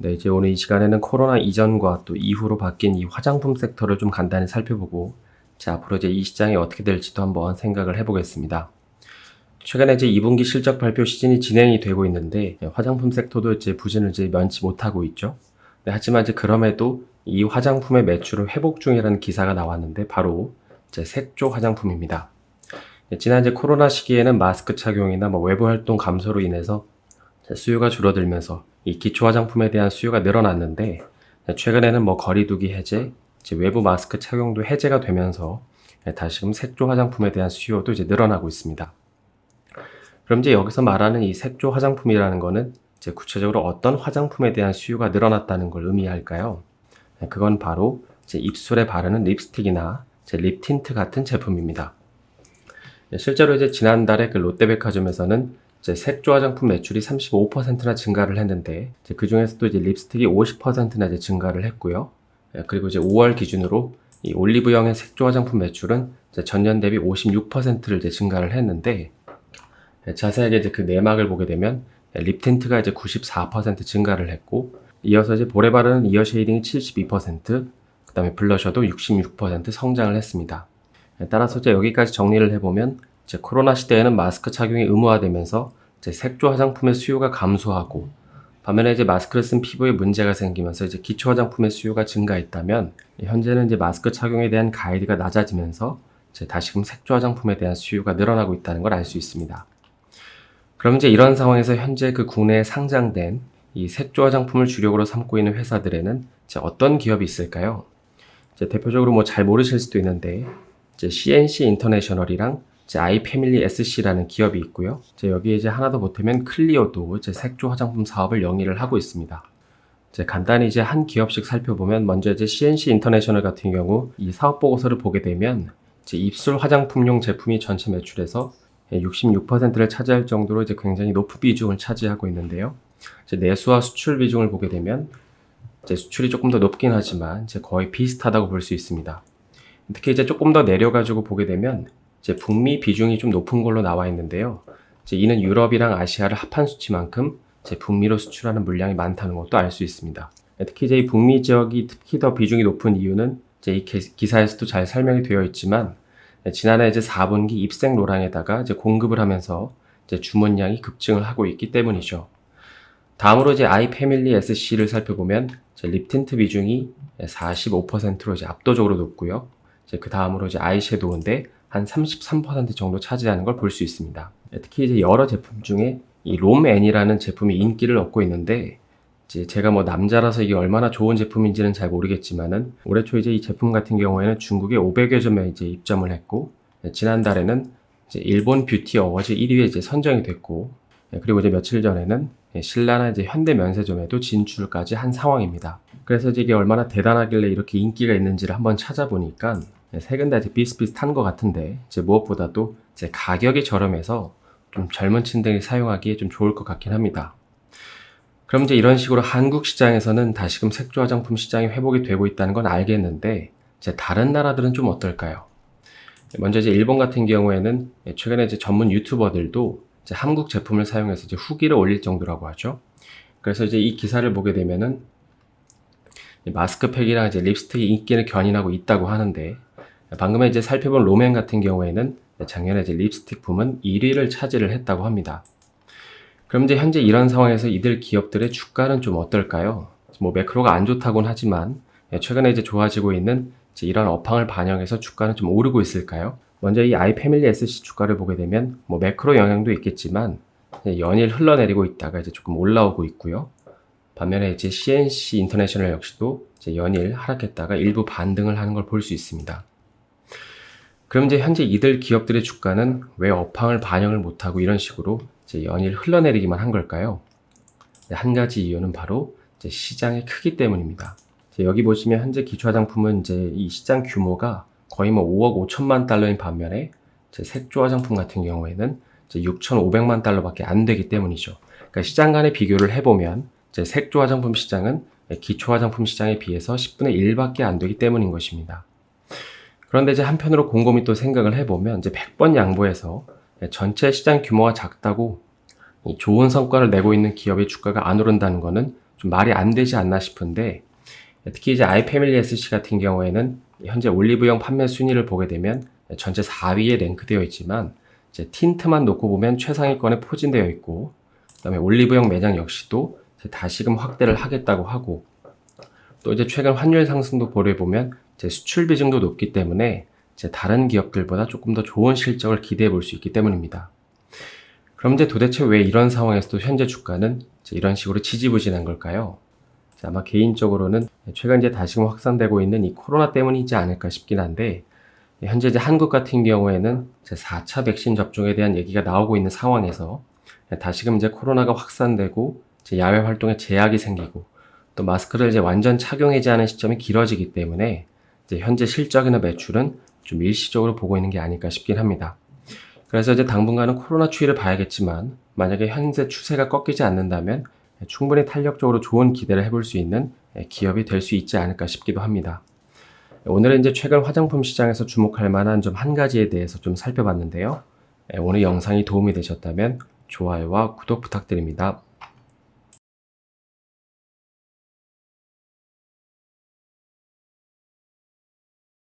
네, 이제 오늘 이 시간에는 코로나 이전과 또 이후로 바뀐 이 화장품 섹터를 좀 간단히 살펴보고, 앞으로 이제 이 시장이 어떻게 될지도 한번 생각을 해보겠습니다. 최근에 이제 2분기 실적 발표 시즌이 진행이 되고 있는데, 화장품 섹터도 이제 부진을 이제 면치 못하고 있죠. 네, 하지만 이제 그럼에도 이 화장품의 매출은 회복 중이라는 기사가 나왔는데, 바로 이제 색조 화장품입니다. 지난 이제 코로나 시기에는 마스크 착용이나 외부 활동 감소로 인해서 수요가 줄어들면서 이 기초 화장품에 대한 수요가 늘어났는데, 최근에는 거리두기 해제, 이제 외부 마스크 착용도 해제가 되면서 다시금 색조 화장품에 대한 수요도 이제 늘어나고 있습니다. 그럼 이제 여기서 말하는 이 색조 화장품이라는 거는 이제 구체적으로 어떤 화장품에 대한 수요가 늘어났다는 걸 의미할까요? 그건 바로 이제 입술에 바르는 립스틱이나 이제 립 틴트 같은 제품입니다. 실제로 이제 지난달에 그 롯데백화점에서는 이제 색조 화장품 매출이 35%나 증가를 했는데, 그 중에서도 이제 립스틱이 50%나 이제 증가를 했고요. 그리고 이제 5월 기준으로 이 올리브영의 색조 화장품 매출은 이제 전년 대비 56%를 이제 증가를 했는데, 자세하게 이제 그 내막을 보게 되면 립 틴트가 이제 94% 증가를 했고, 이어서 이제 볼에 바르는 이어 쉐이딩이 72%, 그다음에 블러셔도 66% 성장을 했습니다. 따라서 이제 여기까지 정리를 해보면, 이제 코로나 시대에는 마스크 착용이 의무화되면서 이제 색조 화장품의 수요가 감소하고, 반면에 이제 마스크를 쓴 피부에 문제가 생기면서 이제 기초 화장품의 수요가 증가했다면, 현재는 이제 마스크 착용에 대한 가이드가 낮아지면서 이제 다시금 색조 화장품에 대한 수요가 늘어나고 있다는 걸 알 수 있습니다. 그럼 이제 이런 상황에서 현재 그 국내에 상장된 이 색조 화장품을 주력으로 삼고 있는 회사들에는 이제 어떤 기업이 있을까요? 이제 대표적으로 잘 모르실 수도 있는데, 이제 CNC 인터내셔널이랑 이제 아이패밀리 SC라는 기업이 있고요. 이제 여기에 이제 하나 더 보태면 클리오도 이제 색조 화장품 사업을 영위를 하고 있습니다. 이제 간단히 이제 한 기업씩 살펴보면, 먼저 이제 CNC 인터내셔널 같은 경우 이 사업 보고서를 보게 되면 이제 입술 화장품용 제품이 전체 매출에서 66%를 차지할 정도로 이제 굉장히 높은 비중을 차지하고 있는데요. 이제 내수와 수출 비중을 보게 되면 이제 수출이 조금 더 높긴 하지만 이제 거의 비슷하다고 볼 수 있습니다. 특히 이제 조금 더 내려가지고 보게 되면 이제 북미 비중이 좀 높은 걸로 나와 있는데요. 이제 이는 유럽이랑 아시아를 합한 수치만큼 이제 북미로 수출하는 물량이 많다는 것도 알 수 있습니다. 특히 이제 이 북미 지역이 특히 더 비중이 높은 이유는 이제 이 기사에서도 잘 설명이 되어 있지만, 지난해 이제 4분기 입생 로랑에다가 이제 공급을 하면서 이제 주문량이 급증을 하고 있기 때문이죠. 다음으로 이제 아이패밀리 SC를 살펴보면 이제 립 틴트 비중이 45%로 이제 압도적으로 높고요. 이제 그 다음으로 이제 아이섀도우인데 한 33% 정도 차지하는 걸 볼 수 있습니다. 특히 이제 여러 제품 중에 이 롬앤이라는 제품이 인기를 얻고 있는데, 이제 제가 남자라서 이게 얼마나 좋은 제품인지는 잘 모르겠지만은, 올해 초 이제 이 제품 같은 경우에는 중국에 500여 점에 이제 입점을 했고, 지난달에는 이제 일본 뷰티 어워즈 1위에 이제 선정이 됐고, 그리고 이제 며칠 전에는 신라나 이제 현대 면세점에도 진출까지 한 상황입니다. 그래서 이제 이게 얼마나 대단하길래 이렇게 인기가 있는지를 한번 찾아보니까 세 군데 이제 비슷비슷한 것 같은데, 이제 무엇보다도 이제 가격이 저렴해서 좀 젊은 층들이 사용하기에 좀 좋을 것 같긴 합니다. 그럼 이제 이런 식으로 한국 시장에서는 다시금 색조 화장품 시장이 회복이 되고 있다는 건 알겠는데, 이제 다른 나라들은 좀 어떨까요? 먼저 이제 일본 같은 경우에는 최근에 이제 전문 유튜버들도 이제 한국 제품을 사용해서 이제 후기를 올릴 정도라고 하죠. 그래서 이제 이 기사를 보게 되면은 마스크팩이랑 이제 립스틱이 인기를 견인하고 있다고 하는데, 방금에 이제 살펴본 롬앤 같은 경우에는 작년에 이제 립스틱 부문 1위를 차지를 했다고 합니다. 그럼 이제 현재 이런 상황에서 이들 기업들의 주가는 좀 어떨까요? 매크로가 안 좋다고는 하지만 최근에 이제 좋아지고 있는 이제 이런 업황을 반영해서 주가는 좀 오르고 있을까요? 먼저 이 아이패밀리 SC 주가를 보게 되면 매크로 영향도 있겠지만 연일 흘러내리고 있다가 이제 조금 올라오고 있고요. 반면에 이제 CNC 인터내셔널 역시도 이제 연일 하락했다가 일부 반등을 하는 걸 볼 수 있습니다. 그럼 이제 현재 이들 기업들의 주가는 왜 업황을 반영을 못하고 이런 식으로 이제 연일 흘러내리기만 한 걸까요? 한 가지 이유는 바로 이제 시장의 크기 때문입니다. 여기 보시면 현재 기초 화장품은 이제 이 시장 규모가 거의 5억 5천만 달러인 반면에 이제 색조 화장품 같은 경우에는 이제 6,500만 달러밖에 안 되기 때문이죠. 그러니까 시장 간의 비교를 해보면 이제 색조 화장품 시장은 기초 화장품 시장에 비해서 10분의 1밖에 안 되기 때문인 것입니다. 그런데 이제 한편으로 곰곰이 또 생각을 해보면 이제 100번 양보해서 전체 시장 규모가 작다고 좋은 성과를 내고 있는 기업의 주가가 안 오른다는 것은 좀 말이 안 되지 않나 싶은데, 특히 이제 아이패밀리 SC 같은 경우에는 현재 올리브영 판매 순위를 보게 되면 전체 4위에 랭크되어 있지만, 이제 틴트만 놓고 보면 최상위권에 포진되어 있고, 그다음에 올리브영 매장 역시도 이제 다시금 확대를 하겠다고 하고, 또 이제 최근 환율 상승도 보면 이제 수출 비중도 높기 때문에 이제 다른 기업들보다 조금 더 좋은 실적을 기대해 볼 수 있기 때문입니다. 그럼 이제 도대체 왜 이런 상황에서도 현재 주가는 이제 이런 식으로 지지부진한 걸까요? 아마 개인적으로는 최근 이제 다시금 확산되고 있는 이 코로나 때문이지 않을까 싶긴 한데, 현재 이제 한국 같은 경우에는 이제 4차 백신 접종에 대한 얘기가 나오고 있는 상황에서 다시금 이제 코로나가 확산되고 이제 야외 활동에 제약이 생기고 또 마스크를 이제 완전 착용하지 않은 시점이 길어지기 때문에 이제 현재 실적이나 매출은 좀 일시적으로 보고 있는 게 아닐까 싶긴 합니다. 그래서 이제 당분간은 코로나 추이를 봐야겠지만, 만약에 현재 추세가 꺾이지 않는다면 충분히 탄력적으로 좋은 기대를 해볼 수 있는 기업이 될 수 있지 않을까 싶기도 합니다. 오늘은 이제 최근 화장품 시장에서 주목할 만한 점 한 가지에 대해서 좀 살펴봤는데요. 오늘 영상이 도움이 되셨다면 좋아요와 구독 부탁드립니다.